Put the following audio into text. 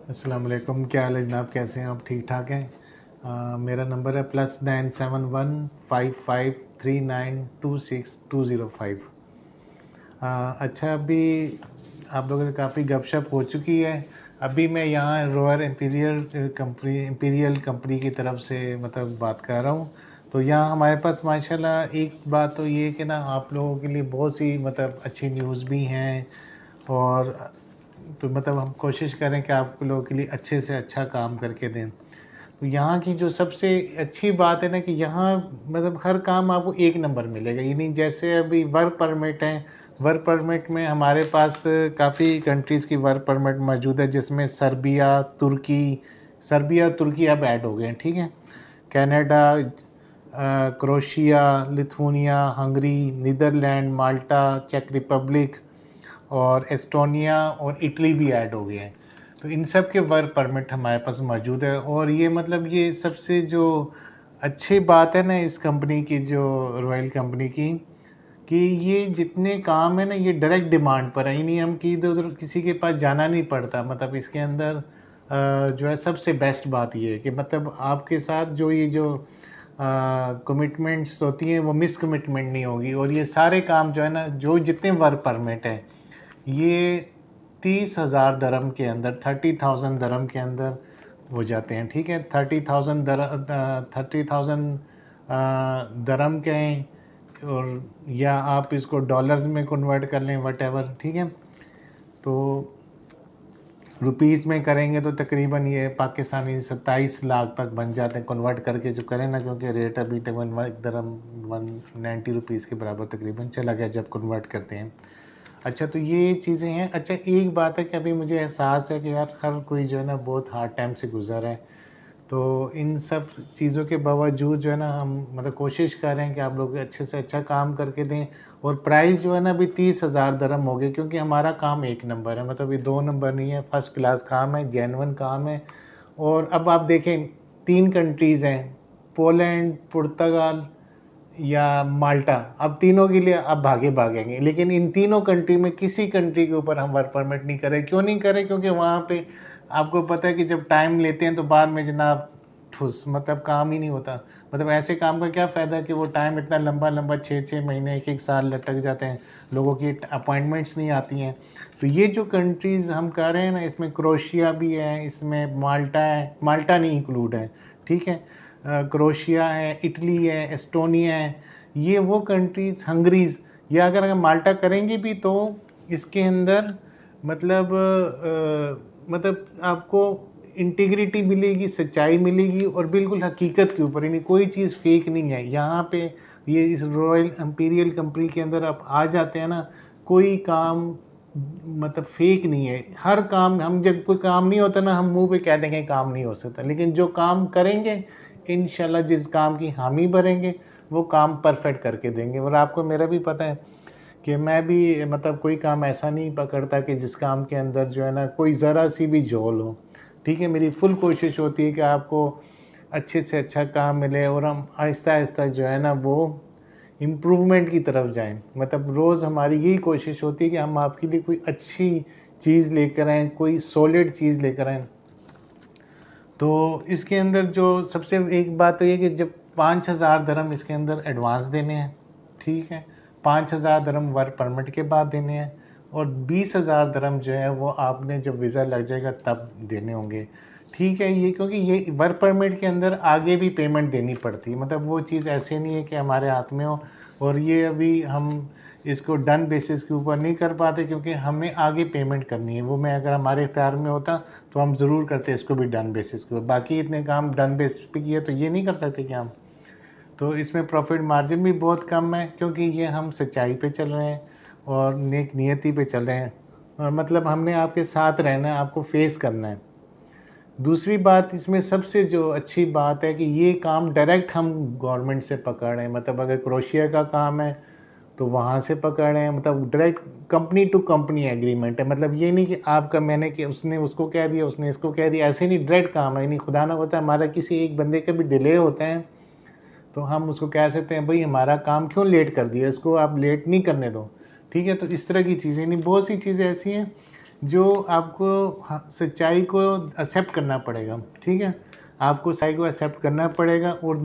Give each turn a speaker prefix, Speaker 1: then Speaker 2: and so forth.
Speaker 1: अस्सलाम वालेकुम। क्या हाल है जनाब, कैसे हैं आप? ठीक ठाक हैं? मेरा नंबर है +971553926 205। अच्छा, अभी आप लोगों से काफ़ी गपशप हो चुकी है। अभी मैं यहाँ रॉयल इंपीरियल कंपनी की तरफ से मतलब बात कर रहा हूँ। तो यहाँ हमारे पास माशाल्लाह एक बात तो ये है कि ना, आप लोगों के लिए बहुत सी मतलब अच्छी न्यूज़ भी हैं। और तो मतलब हम कोशिश करें कि आप लोगों के लिए अच्छे से अच्छा काम करके दें। तो यहाँ की जो सबसे अच्छी बात है ना कि यहाँ मतलब हर काम आपको एक नंबर मिलेगा। ये नहीं जैसे अभी वर्क परमिट है, वर्क परमिट में हमारे पास काफ़ी कंट्रीज़ की वर्क परमिट मौजूद है, जिसमें सर्बिया तुर्की अब ऐड हो गए हैं, ठीक है। Canada, Croatia, Lithuania, Hungary, Netherland, Malta, चेक रिपब्लिक और एस्टोनिया और इटली भी ऐड हो गए हैं। तो इन सब के वर्क परमिट हमारे पास मौजूद है। और ये मतलब ये सबसे जो अच्छी बात है ना इस कंपनी की, जो रॉयल कंपनी की, कि ये जितने काम है ना ये डायरेक्ट डिमांड पर है। यानी हम कि इधर उधर किसी के पास जाना नहीं पड़ता। मतलब इसके अंदर जो है सबसे बेस्ट बात ये है कि मतलब आपके साथ जो ये जो कमिटमेंट्स होती हैं वो मिस कमिटमेंट नहीं होगी। और ये सारे काम जो है ना, जो जितने वर्क परमिट है, ये 30,000 दरम के अंदर, 30,000 दरम के अंदर हो जाते हैं, ठीक है। 30,000 दरम के हैं। और या आप इसको डॉलर्स में कन्वर्ट कर लें, वट एवर, ठीक है। तो रुपीज़ में करेंगे तो तकरीबन ये पाकिस्तानी 27 लाख तक बन जाते हैं कन्वर्ट करके जो करें ना, क्योंकि रेट अभी तक एक दरम 190 रुपीज़ के बराबर तकरीबन चला गया जब कन्वर्ट करते हैं। अच्छा, तो ये चीज़ें हैं। अच्छा, एक बात है कि अभी मुझे एहसास है कि यार हर कोई जो है ना बहुत हार्ड टाइम से गुजर है। तो इन सब चीज़ों के बावजूद जो है ना हम मतलब कोशिश कर रहे हैं कि आप लोग अच्छे से अच्छा काम करके दें। और प्राइस जो है ना अभी 30,000 दरम हो गए, क्योंकि हमारा काम एक नंबर है। मतलब ये दो नंबर नहीं है, फर्स्ट क्लास काम है, जेन्युइन काम है। और अब आप देखें, तीन कंट्रीज़ हैं, पोलैंड, पुर्तगाल या माल्टा। अब तीनों के लिए अब भागे भागेंगे, लेकिन इन तीनों कंट्री में किसी कंट्री के ऊपर हम वर्क परमिट नहीं करें। क्यों नहीं करें? क्योंकि वहाँ पे आपको पता है कि जब टाइम लेते हैं तो बाद में जनाब ठुस मतलब काम ही नहीं होता। मतलब ऐसे काम का क्या फ़ायदा कि वो टाइम इतना लंबा लंबा 6-6 महीने 1-1 साल लटक जाते हैं, लोगों की अपॉइंटमेंट्स नहीं आती हैं। तो ये जो कंट्रीज़ हम कह रहे हैं ना, इसमें क्रोशिया भी है, इसमें माल्टा है, माल्टा नहीं इंक्लूड है, ठीक है। क्रोशिया है, इटली है, एस्टोनिया है। ये वो कंट्रीज़, हंगरीज़, या अगर माल्टा करेंगे भी तो इसके अंदर मतलब मतलब आपको इंटीग्रिटी मिलेगी, सच्चाई मिलेगी, और बिल्कुल हकीकत के ऊपर, यानी कोई चीज़ फेक नहीं है यहाँ पे। ये इस रॉयल इंपीरियल कंपनी के अंदर आप आ जाते हैं ना, कोई काम मतलब फेक नहीं है। हर काम, हम जब कोई काम नहीं होता ना, हम मुंह पे कह देंगे काम नहीं हो सकता, लेकिन जो काम करेंगे इंशाल्लाह, जिस काम की हामी भरेंगे वो काम परफेक्ट करके देंगे। और आपको मेरा भी पता है कि मैं भी मतलब कोई काम ऐसा नहीं पकड़ता कि जिस काम के अंदर जो है ना कोई ज़रा सी भी झोल हो, ठीक है। मेरी फुल कोशिश होती है कि आपको अच्छे से अच्छा काम मिले, और हम आहिस्ता आहिस्ता जो है ना वो इम्प्रूवमेंट की तरफ जाएं। मतलब रोज़ हमारी यही कोशिश होती है कि हम आपके लिए कोई अच्छी चीज़ लेकर आएँ, कोई सॉलिड चीज़ लेकर आएँ। तो इसके अंदर जो सबसे एक बात तो ये कि जब 5,000 दरम इसके अंदर एडवांस देने हैं, ठीक है। 5,000 दरम वर्क परमिट के बाद देने हैं, और 20,000 दरम जो है वो आपने जब वीज़ा लग जाएगा तब देने होंगे, ठीक है। ये क्योंकि ये वर्क परमिट के अंदर आगे भी पेमेंट देनी पड़ती है। मतलब वो चीज़ ऐसे नहीं है कि हमारे हाथ में हो। और ये अभी हम इसको डन बेसिस के ऊपर नहीं कर पाते, क्योंकि हमें आगे पेमेंट करनी है। वो मैं अगर हमारे इख्तियार में होता तो हम ज़रूर करते इसको भी डन बेसिस के ऊपर। बाकी इतने काम डन बेसिस पे किए तो ये नहीं कर सकते कि हम। तो इसमें प्रॉफिट मार्जिन भी बहुत कम है, क्योंकि ये हम सच्चाई पे चल रहे हैं और नेक नियति पे चल रहे हैं। और मतलब हमने आपके साथ रहना है, आपको फेस करना है। दूसरी बात इसमें सबसे जो अच्छी बात है कि ये काम डायरेक्ट हम गवर्नमेंट से पकड़ रहे हैं। मतलब अगर क्रोशिया का काम है तो वहाँ से पकड़ रहे हैं। मतलब direct company to company agreement है। मतलब ये नहीं कि आपका मैंने कि उसने उसको कह दिया, उसने इसको कह दिया, ऐसे नहीं। डायरेक्ट काम है। नहीं खुदा ना होता हमारा किसी एक बंदे का भी डिले होता है तो हम उसको कह सकते हैं भाई हमारा काम क्यों लेट कर दिया, इसको आप लेट नहीं करने दो, ठीक है। तो इस तरह की चीज़ें नहीं, बहुत सी चीज़ें ऐसी हैं जो आपको सच्चाई को एक्सेप्ट करना पड़ेगा, ठीक है, आपको सच्चाई को एक्सेप्ट करना पड़ेगा और